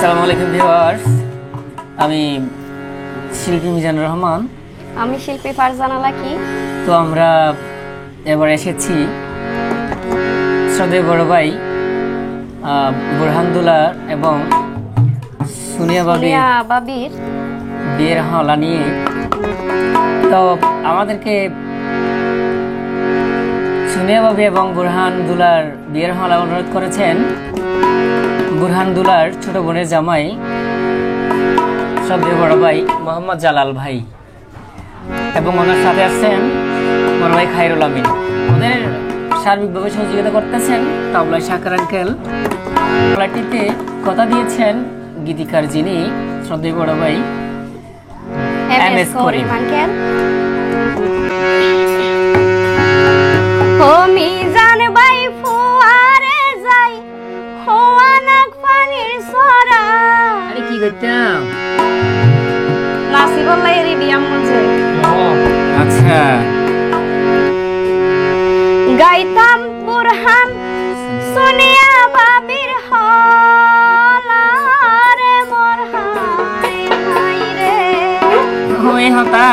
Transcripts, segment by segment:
আসসালামু আলাইকুম ভিউয়ার্স, আমি শিল্পী মিজানুর রহমান। আমি শিল্পী ফারজানা লাকি। তো আমরা এবার এসেছি শ্রদ্ধেয় বড় ভাই বুরহান দুলার এবং সুনিয়া বাবির বিয়ের হলা নিয়ে। তো আমাদেরকে সুনিয়া বাবি এবং বুরহান দুলার বিয়ের হলা অনুরোধ করেছেন বুরহান দুলার ছোট বোনের জামাই শ্রদ্ধেয় বড় ভাই মোহাম্মদ জালাল ভাই, এবং ওনার সাথে আছেন বড় ভাই খায়রুল আমিন। ওদের সার্বিকভাবে সহযোগিতা করতেছেন তবলায় শাকার আঙ্কেল। তবলাটিতে কথা দিয়েছেন গীতিকার যিনি শ্রদ্ধেয় বড় ভাই এমএস করিম আঙ্কেল। কি করতাম? আচ্ছা, গাইতাম বুরহান সুনিয়া বাবির হলা রে মোর হাই হাই রে। ওই হতা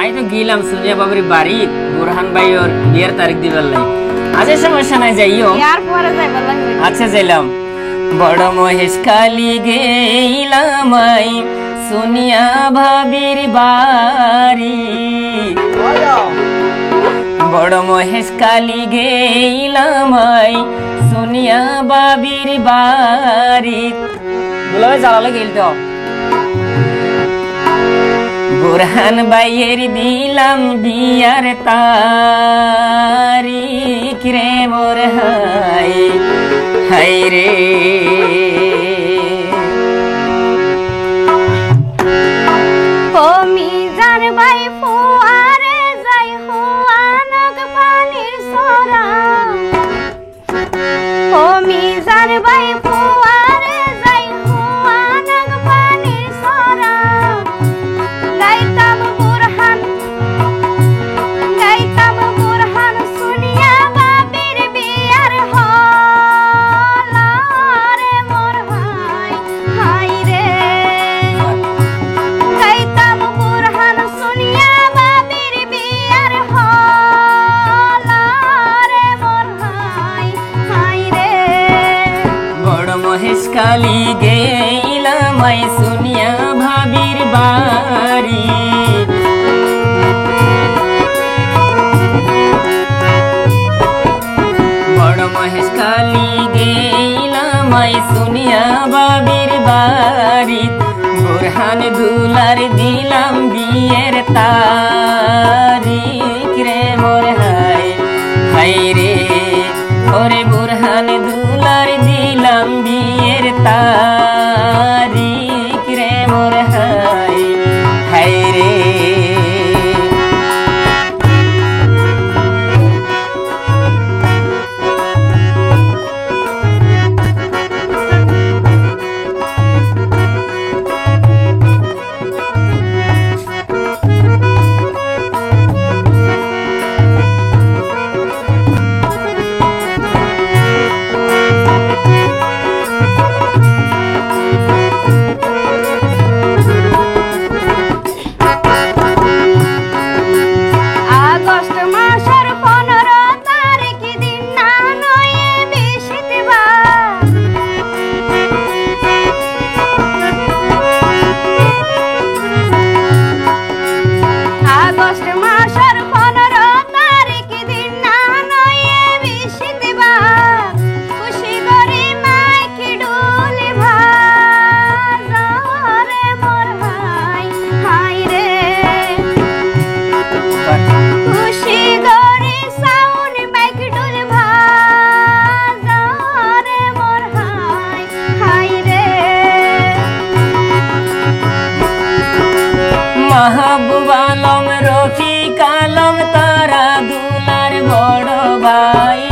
আই তো গিলাম সুনিয়া বাবির বাড়ি বুরহান ভাইয়ের বিয়ের তারিখ দিবার লাই। আচ্ছা সমস্যা নাই, যাইও। ইয়ার পরে যাইবার লাগবে। আচ্ছা যাইলাম। বড় মহেশ কালী গেইলাম সুনিয়া ভাবির বাড়ি, বড় মহেশ কালী গেইলাম সুনিয়া বাবির বাড়ি। বলো জ্বালালে গেল তো বুরহান ভাইয়ের দিলাম বিয়ার তারিখ রে মোর হাই হাই রে। ও মিজান ভাই ফুয়ারে যাই হোয়ানক পানির সরা। ও মিজান ভাই ফুয়ারে যাই হোয়ানক পানির সরা। গাইতাম বুরহান সুনিয়া বাবির বিয়ার হলা রে মোর হাই হাই রে। গাইতাম বুরহান সুনিয়া বাবির বিয়ার হলা রে মোর হাই হাই রে। বড় মহেশ কালী গেইলাম সুনিয়া ভাবির বাড়ি, বড় মহেশ কালী গেইলাম সুনিয়া বাবির বাড়ি। বুরহান দুলার দিলাম বিয়ের তারিখ রে মোর হাই হাই রে। ওরে বুরহান দুলার দিলাম বিয়ের তারিখ রে মোর হাই হাই রে। মাহবুব আলম রফিক আলম তারা দুলার বড় ভাই,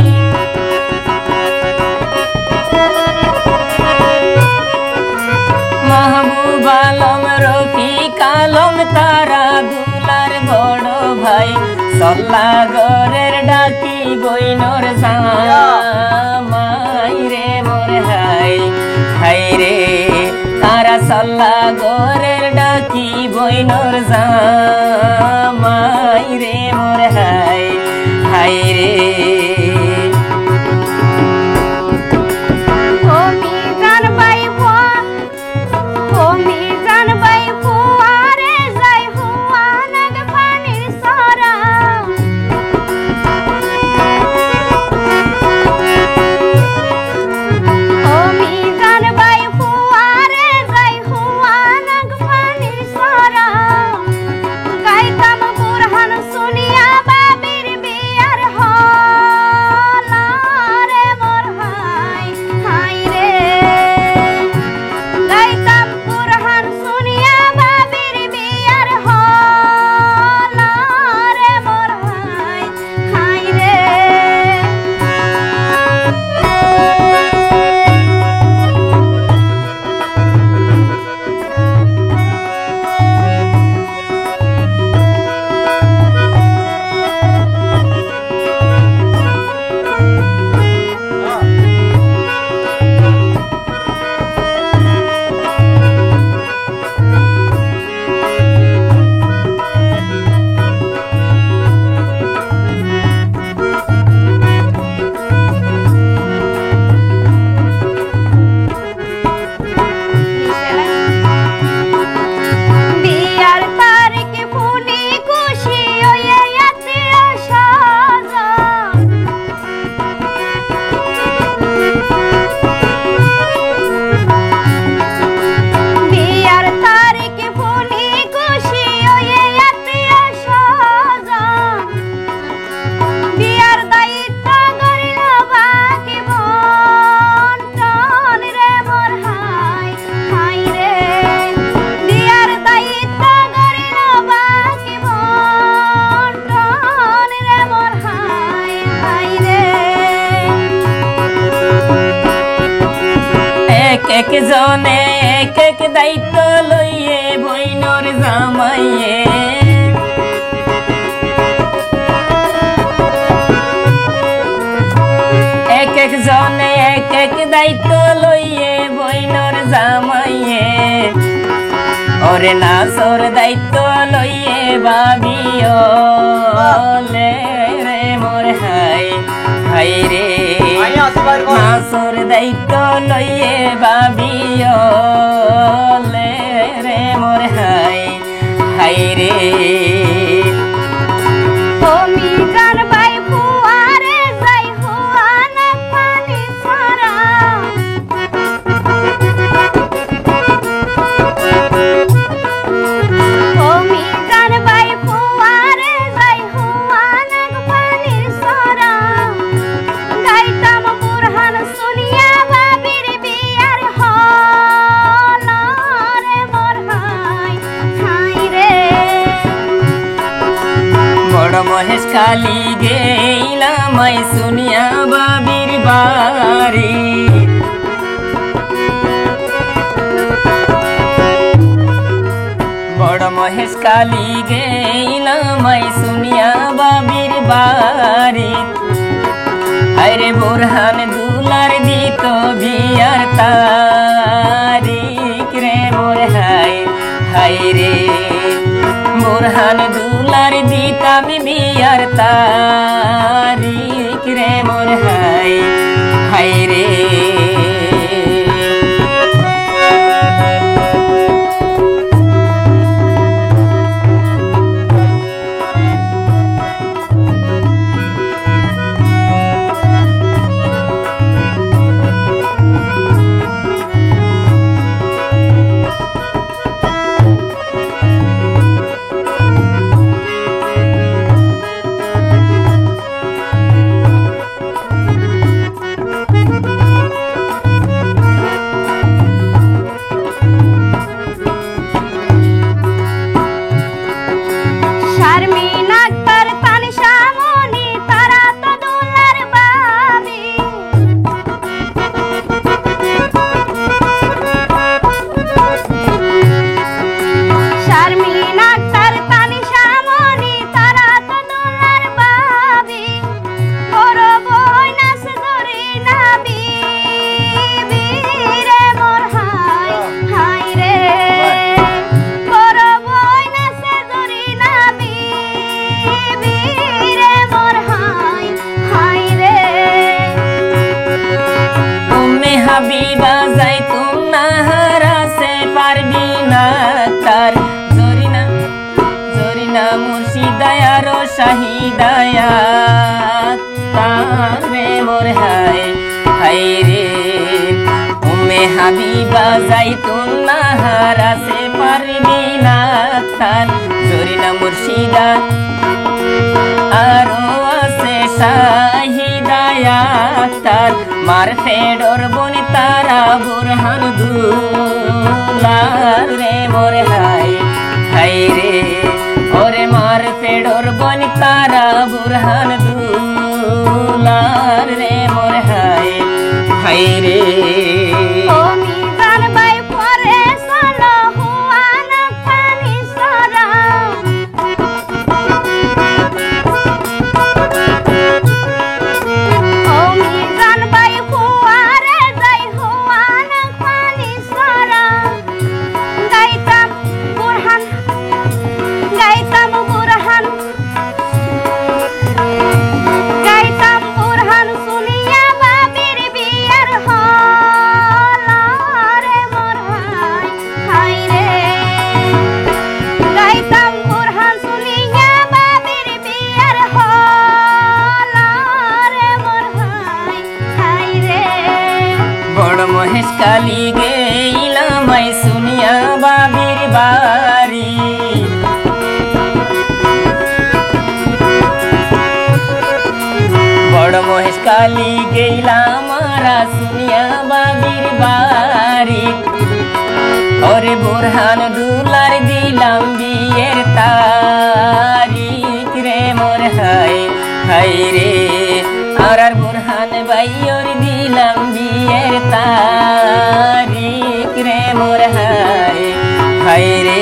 মাহবুব আলম রফিক আলম তারা দুলার বড় ভাই। সল্লাগরের ডাকি বইনর জামাই রে মোর হাই হাই রে। কইরা সল্লা গোরের ডাকি বইনর জামাই রে মোর হাই হাই রে এক জনে এক এক দায়িত্ব লইয়ে বইনর জামাইয়ে এক এক জনে এক এক দায়িত্ব লইয়ে বইনর জামাইয়ে ওরে নাচর দায়িত্ব লইয়ে ভাবিও লে রে মোর হাই হাই রে নাচর দায়িত্ব লইয়ে ভাবিও লে রে মোর হাই হাই রে মহেশ কালী গেলাম শুনিয়া বাবির বাড়ি বড় মহেশ কালী গেলাম শুনিয়া বাবির বাড়ি আরে বুরহান দুলার দিত বিয়ার তারিখ রে মোর হাই হাই রে বুরহান দুলার দিতাম বিয়ার তারিখ রে মোর হাই হাই রে যাইতুন নাহার আছে পারবি না তার জরিনা মুর্শিদা আরো আছে শাহিদায়া তার মার ফেডর বনি তারা বুরহান দুলার রে মোর হাই হাই রে ওরে মার ফেডর বনি তারা বুরহান দুলার রে মোর হাই হাই রে ও মিজান ভাই পরে চলো হুয়ান খানি সরা ও মিজান ভাই হুয়ারে যাই হুয়ান খানি সরা গাইতাম বুরহান গাইতাম বুরহান গাইতাম বুরহান শুনিয়া বাবির বিয়ার হলারে মোর হাই হাই রে গাইতাম বুরহান শুনিয়া বাবির বিয়ার হলারে মোর হাই হাই রে বড় মহেশ কালী গেইলাম আই শুনিয়া বাবির বাড়ি বড় মহেশ কালী গেইলাম মারা শুনিয়া বাবির বাড়ি ওরে বুরহান দুলার দিলাম বিয়ের তারিখ রে মোর হাই হাই রে আর বুরহান ভাইয়র দিলাম বিয়ের তারিখ রে মোর হাই হাই রে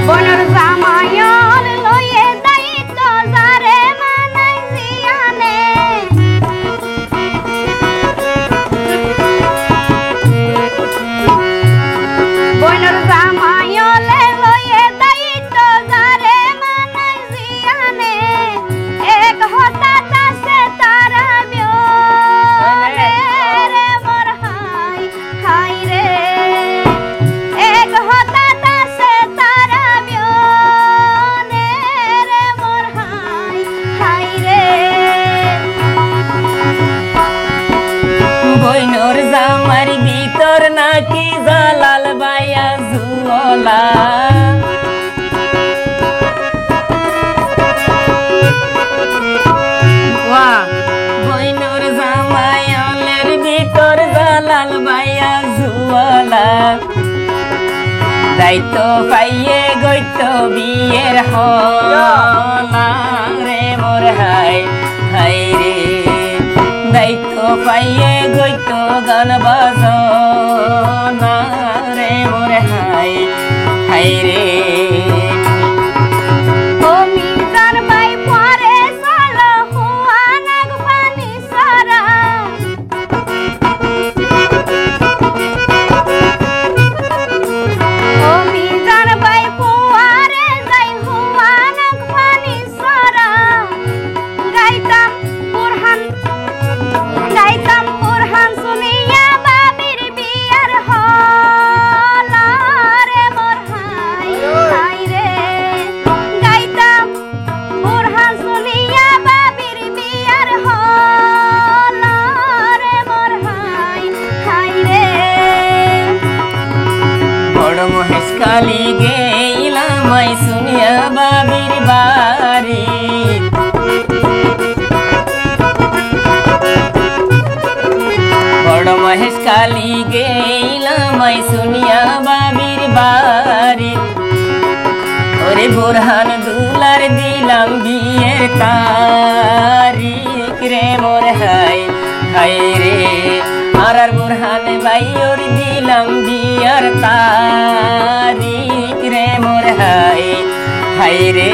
বনর জামায়ল লয়ে দায়িত্ব যারে মানাই জিয়ানে বনর জামায়লে লয়ে দায়িত্ব যারে মানাই জিয়ানে এক হঠাৎ আছে তারা বিয়োনে রে মোর হাই হাই রে এক হঠাৎ আছে তারা বিয়োনে রে মোর হাই হাই রে বইনর জামার ভিতর নাকি জালাল বায়া জুলা বইনর জামায়ালের ভিতর জালাল বায়া জুলা দায়িত্ব পাইয়ে গইত বিয়ের হলা রে মোর হাই হাই রে দায়িত্ব পাইয়ে গইত গান বাজনা রে মোর হাই হাই রে ও মিজান ভাই পরে চলো হুয়ান খানি সরা ও মিজান ভাই পরে যাই হুয়ান খানি সরা গাইতাম বুরহান শুনিয়া বাবির বিয়ার হলারে মোর হাই হাই রে গাইতাম বুরহান শুনিয়া বাবির বিয়ার হলারে মোর হাই হাই রে বড় মহেশ কালী গেইলাম আই শুনিয়া বাবির বাড়ি বড় মহেশ কালী গেইলাম আই শুনিয়া বাবির বাড়ি ওরে বুরহান দুলার দিলাম বিয়ের তারিখ রে মোর হাই হাই রে আর বুরহান ভাইয়র দিলাম বিয়ার তারিখ রে মোর হাই হাই রে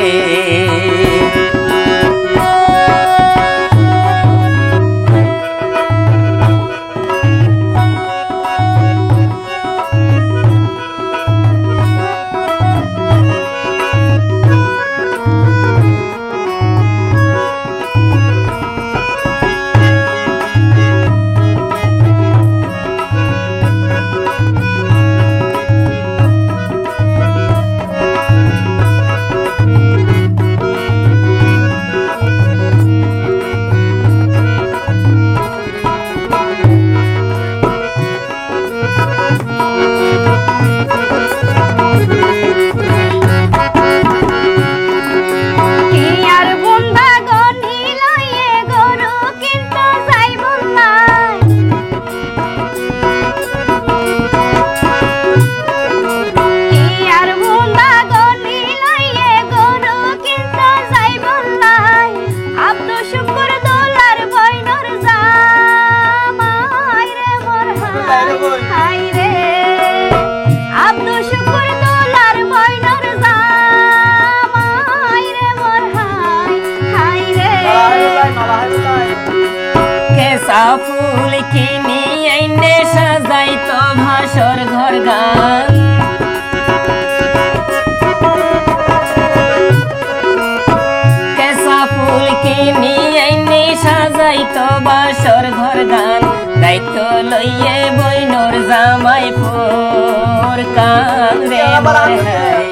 যাইতো বাসর ঘর গান দায়িত্ব লইয়ে বইনোর জামাই পুর কান রে মোর হাই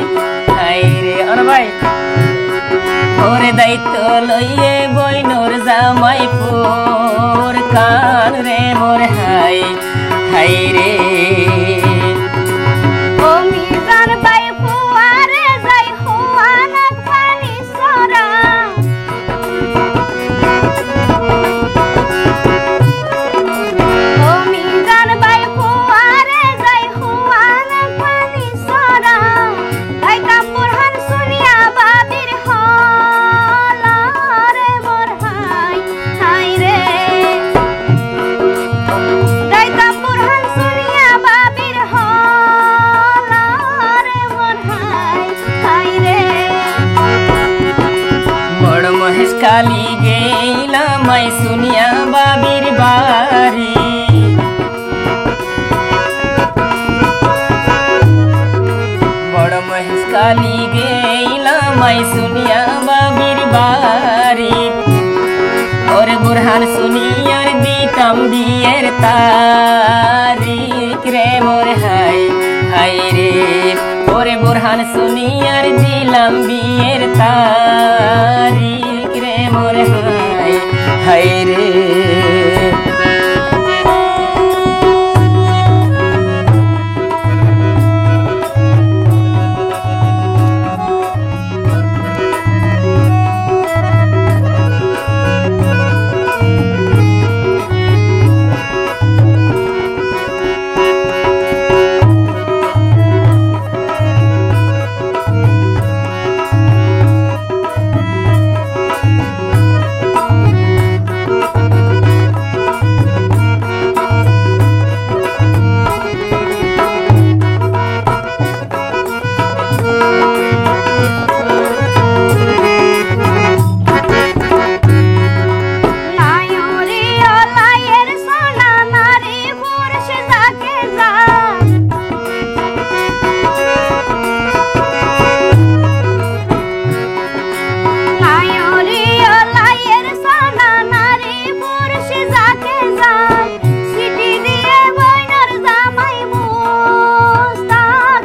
হাই রে অন ভাই ওরে দায়িত্ব লইয়ে বইনোর জামাই পুর কান রে মোর হাই হাই রে ও মিজান বাই ফুয়ারে যাই হুয়ানাক পানি সরা ও মিজান বাই ফুয়ারে যাই হুয়ানাক পানি সরা গাইতাম বুরহান শুনিয়া বাবির হলারে মোর হাই হাই রে গাইতাম বুরহান শুনিয়া বাবির হলারে মোর হাই হাই রে বড় মহেশ কালী গেইলাম মাই শুনিয়া বাবির বাড়ি বড় মহেশ কালী গেইলাম মাই শুনিয়া বাবির বাড়ি ওরে বুরহান শুনিয়ার দিতাম বিয়ের তারিখ রে মোর হাই হাই রে ওরে বুরহান শুনিয়ার দিলাম বিয়ের তারিখ রে মোর হাই হাই রে নায়রি ও লায়ের সোনা নারী পুরুষ যাকে যা নায়রি ও লায়ের সোনা নারী পুরুষ যাকে যা সিটি দিয়ে বইনার জামাই মুস্তাক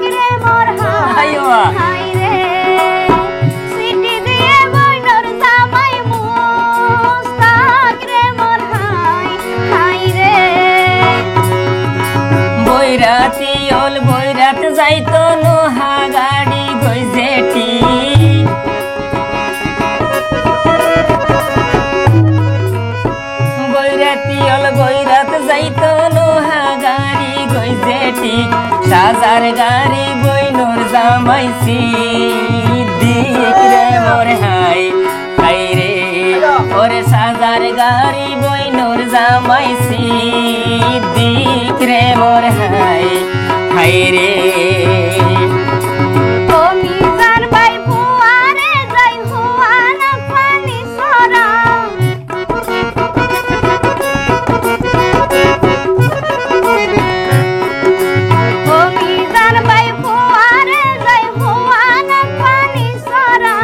রে মোর হাই আইওয়া। হাই রে সিটি দিয়ে বইনার জামাই মুস্তাক রে মোর হাই হাই রে বৈরাতি ওল বৈরাত যাইতো নোহা গাড়ি গইজেটি বৈরাতি ওল বৈরাত যাইতো নোহা গাড়ি গইজেটি সাজার গাড়ি বইনোর জামাই সিদ্দিক রে মোর হাই হাই রে ওরে সাজার গাড়ি বইনোর জামাই সিদ্দিক রে মোর হাই হাই রে ও মিজান বাই ফুয়ারে যাই হুয়ানাক পানি সরা ও মিজান বাই ফুয়ারে যাই হুয়ানাক পানি সরা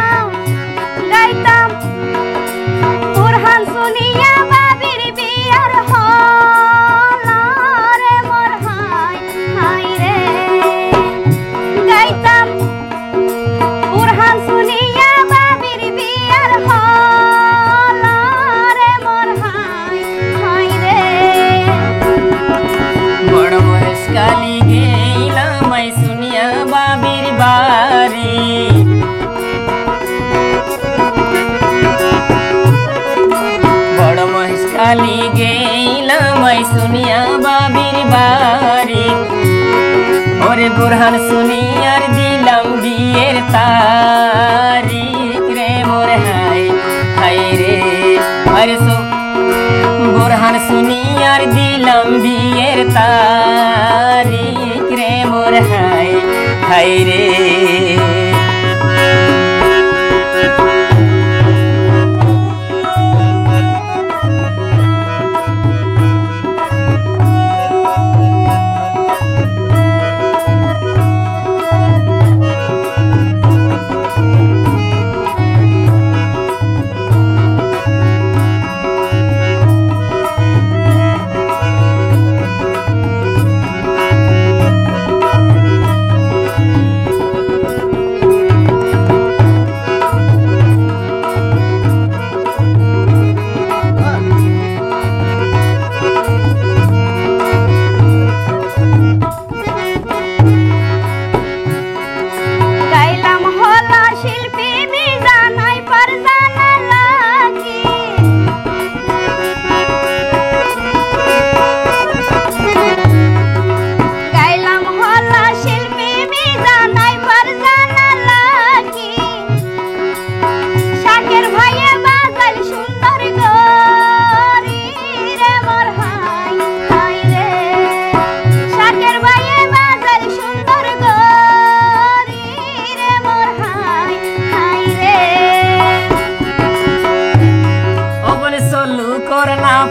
গাইতাম বুরহান শুনিয়া বাবির বিয়ার হলারে মোর হাই হাই রে গাইতাম বুরহান শুনিয়া বাবির বিয়ার হলারে মোর হাই হাই রে বড় মহেশ কালী গেইলাম মাই শুনিয়া বাবির বাড়ি বড় মহেশ কালী গেইলাম মাই শুনিয়া বাবির বাড়ি ওরে বুরহান শুনিয়ার দিলাম বিয়ের তারিখ রে মোর হাই হাই রে আরে বুরহান শুনিয়ার দিলাম বিয়ের তারিখ রে মোর হাই হাই রে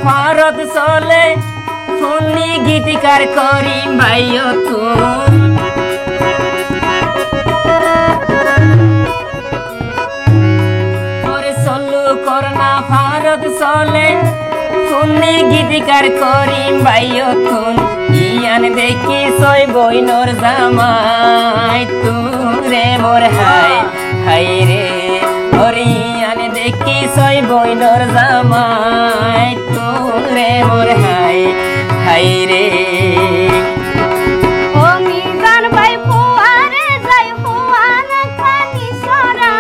ফারত চলে ফোনি গীতিকার করিম ভাইও তুম ওরে চলু করোনা ফারত চলে ফোনি গীতিকার করিম ভাইও তুম ইয়ান দেখি সই বইনর জামাই তুরে মোর হাই হাই রে ওরে ইয়ান দেখি সই বইনর জামাই তুরে মোর হাই হাই রে ও মিজান ভাই ফুয়ারে যাই হুয়ান খানি সরা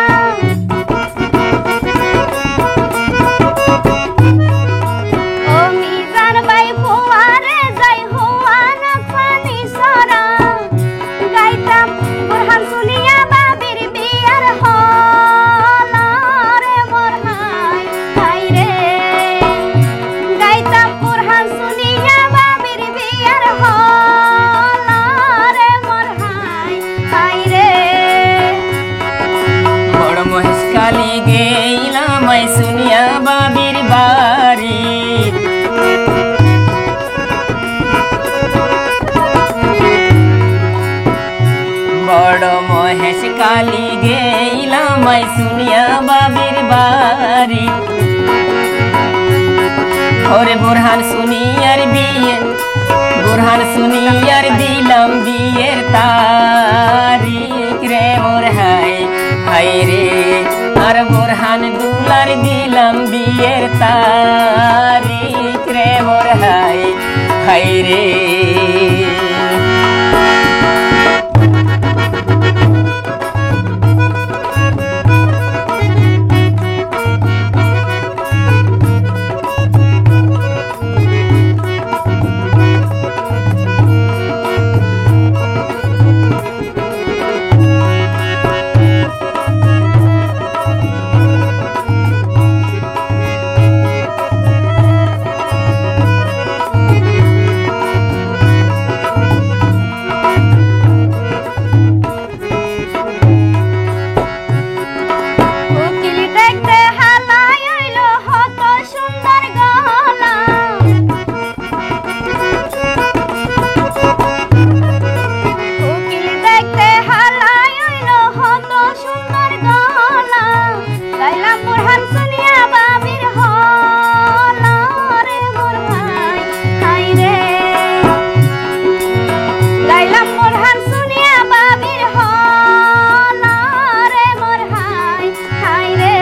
ও মিজান ভাই ফুয়ারে যাই হুয়ান খানি সরা গাইতাম বুরহান শুনিয়া বাবির বিয়ার হল রে মোর হাই হাই রে গাইতাম বুরহান শুনিয়া বাবির বিয়ার হল রে মোর হাই হাই রে বড় মহেশকালী গেইলাম আই শুনিয়া বাবির বাড়ি বড় মহেশকালী গেইলাম আই শুনিয়া বাবির বাড়ি ওরে বুরহান শুনিয়ার বিয়ে বুরহান শুনিয়ার দিলাম বিয়ের তারিখ রে মোর হাই হাই রে আর বুরহান দুলার দিলাম বিয়ের তারিখ রে মোর হাই হাই রে উকিল দেখতে হালাই হইল হত সুন্দর গলা উকিল দেখতে হালাই হইল হত সুন্দর গলা গাইলাম বুরহান শুনিয়া বাবির হল রে মোর হাই হাই রে গাইলাম বুরহান শুনিয়া বাবির হল রে মোর হাই হাই রে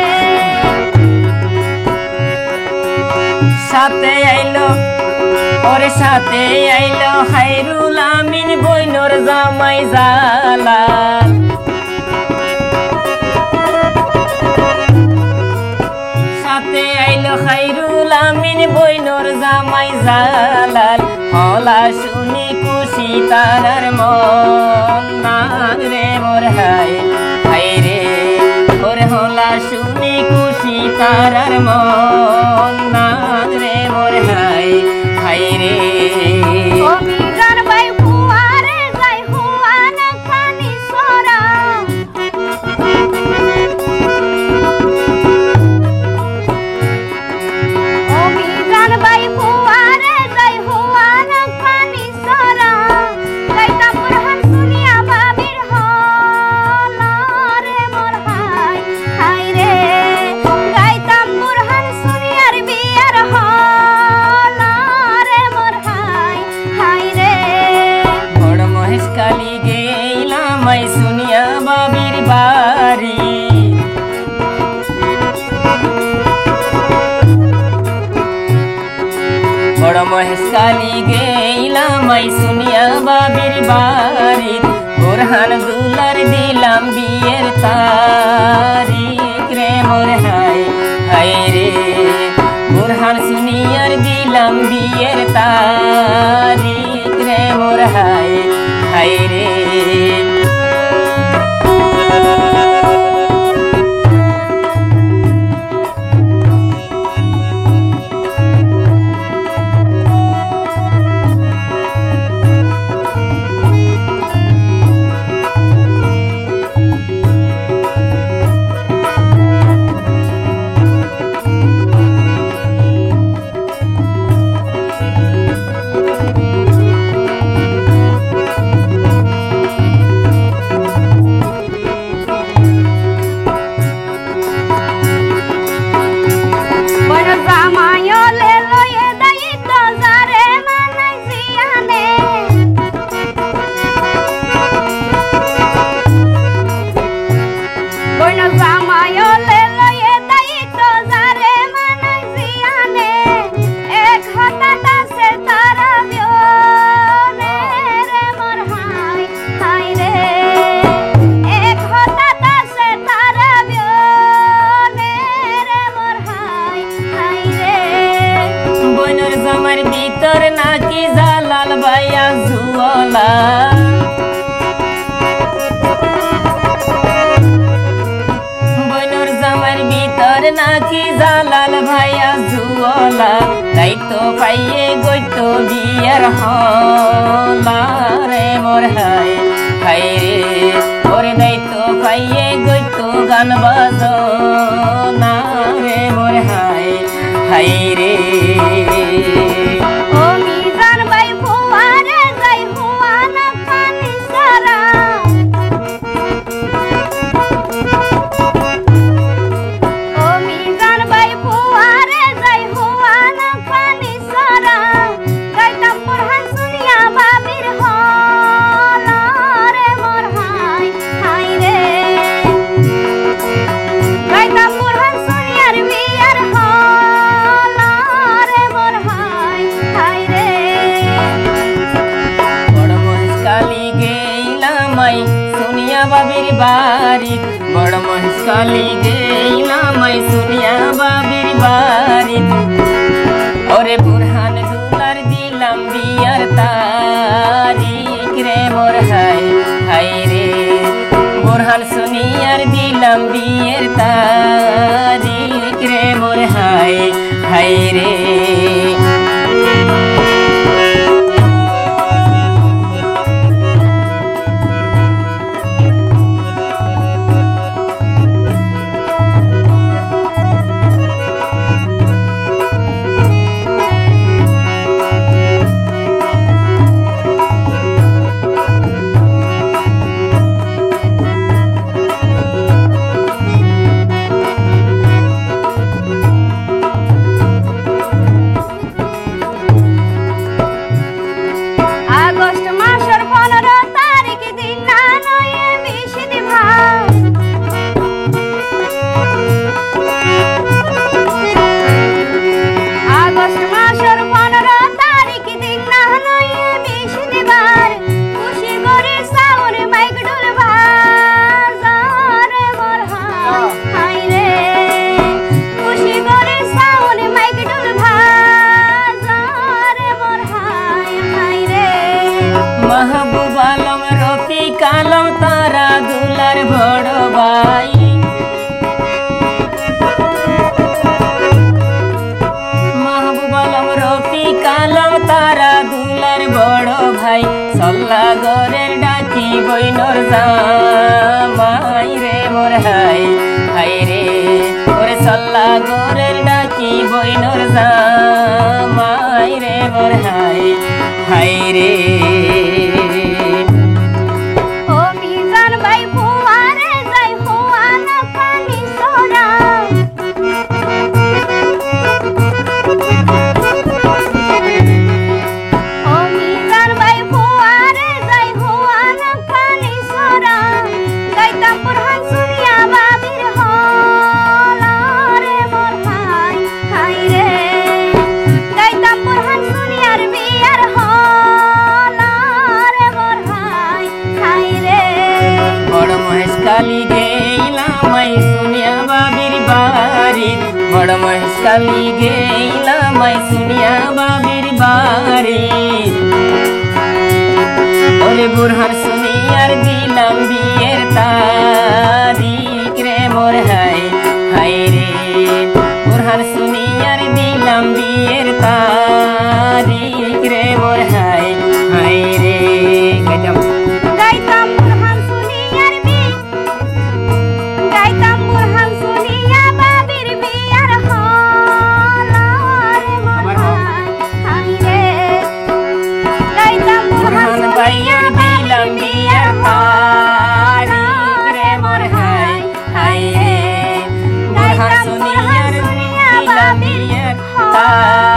সাথে আইলো ওরে সাথে আইলো খায়রুল আমিন বইনর জামাই জালাল সাথে আইলো খায়রুল আমিন বইনর জামাই জালাল হলা শুনি খুশি তারার মন নান রে মোর হাই হাই রে ওরে হলা শুনি খুশি তারার মন নান রে মোর হাই হাই রে ও মিজান ভাই ফুয়ারে যাই হুয়ান খানি সরা ও মিজান ভাই ফুয়ারে যাই হুয়ান খানি সরা গাইতাম বুরহান শুনিয়া বাবির হল রে মোর হাই হাই রে গাইতাম বুরহান শুনিয়ার বিয়ার হল রে মোর হাই হাই রে বড় মহেশকালী গেইলাম আই শুনিয়া বাবির বাড়ি বড় মহেশকালী গেইলাম আই শুনিয়া বাবির বাড়ি বুরহান দুলার দিলাম বিয়ের তারিখ রে মোর হাই হাই রে বুরহান শুনিয়ার দিলাম বিয়ের তারিখ রে মোর হাই হাই রে নাকি জালাল ভাইয়া জুওলা দায়িত্ব পাইয়ে গইতো বিয়ার হলা রে মোর হাই হাই রে ওরে দায়িত্ব পাইয়ে গইতো গান বাজনা রে মোর হাই হাই রে ও মিজান ভাই ফুয়ারে যাই হুয়া না খানি সারা ও মিজান ভাই ফুয়ারে যাই হুয়া না খানি সারা গাইতাম পড়হান শুনিয়া বাবির হলা রে মোর হাই হাই রে গাইতাম পড়হান শুনিয়ার বিয়ার হলা রে মোর হাই হাই রে বড় মহেশকালী গেইলামাই শুনিয়া বাবির বাড়ি বড় মহেশকালী গেইলামাই শুনিয়া বাবির বাড়ি ওরে বুরহান দুলার দিলাম বিয়ার তারিখ রে মোর হাই হাই রে বুরহান শুনিয়ার দিলাম বিয়ের তারিখ রে মোর হাই হাই রে আগস্ট মাসের 15 তারিখ দিন না নয়ে বিশিদি ভাই আগস্ট মাসের 15 তারিখ দিন না নয়ে বিশিদি বার খুশি করে সাউর মাইক ডুল বাজার মোর হাই রে খুশি করে সাউর মাইক ডুল বাজার মোর হাই হাই রে মাহবুব আলম রফিক আলম তারা দুলার বড় ভাই মাহবুব আলম রফিক আলম তারা দুলার বড় ভাই সল্লা গরের ডাকি বইনর জামাই রে মোর হাই হাই রে ওরে সল্লা গরের ডাকি বইনর জামাই রে মোর হাই হাই রে ও মিজান ভাই ফুয়ারে যাই হুয়া না খানি সোরা ও মিজান ভাই ফুয়ারে যাই হুয়া না খানি সোরা গাইতাম পড়হান শুনিয়া বাবির হলা রে মোর হাই হাই রে গাইতাম পড়হান শুনিয়ার বিয়ার হলা রে মোর হাই হাই রে বড় মহেশকালী গেইলামাই শুনিয়া বাবির বাড়ি বড় মহেশকালী গেইলামাই শুনিয়া বাবির বাড়ি ওরে বুরহান শুনিয়ার দিলাম বিয়ের তারিখ রে মোর হাই হাই রে বুরহান শুনিয়ার দিলাম বিয়ের তারিখ রে মোর হাই হাই রে গাইতাম গাইতাম বুরহান শুনিয়ার গাইতাম বুরহান শুনিয়া বাবির বিয়ার হলা রে মোর হাই হাই রে গাইতাম বুরহান বুরহান ভাইয়ের দিলাম বিয়ার তারিখ রে মোর হাই হাই রে বুরহান শুনিয়ার দিলাম বিয়ের তারিখ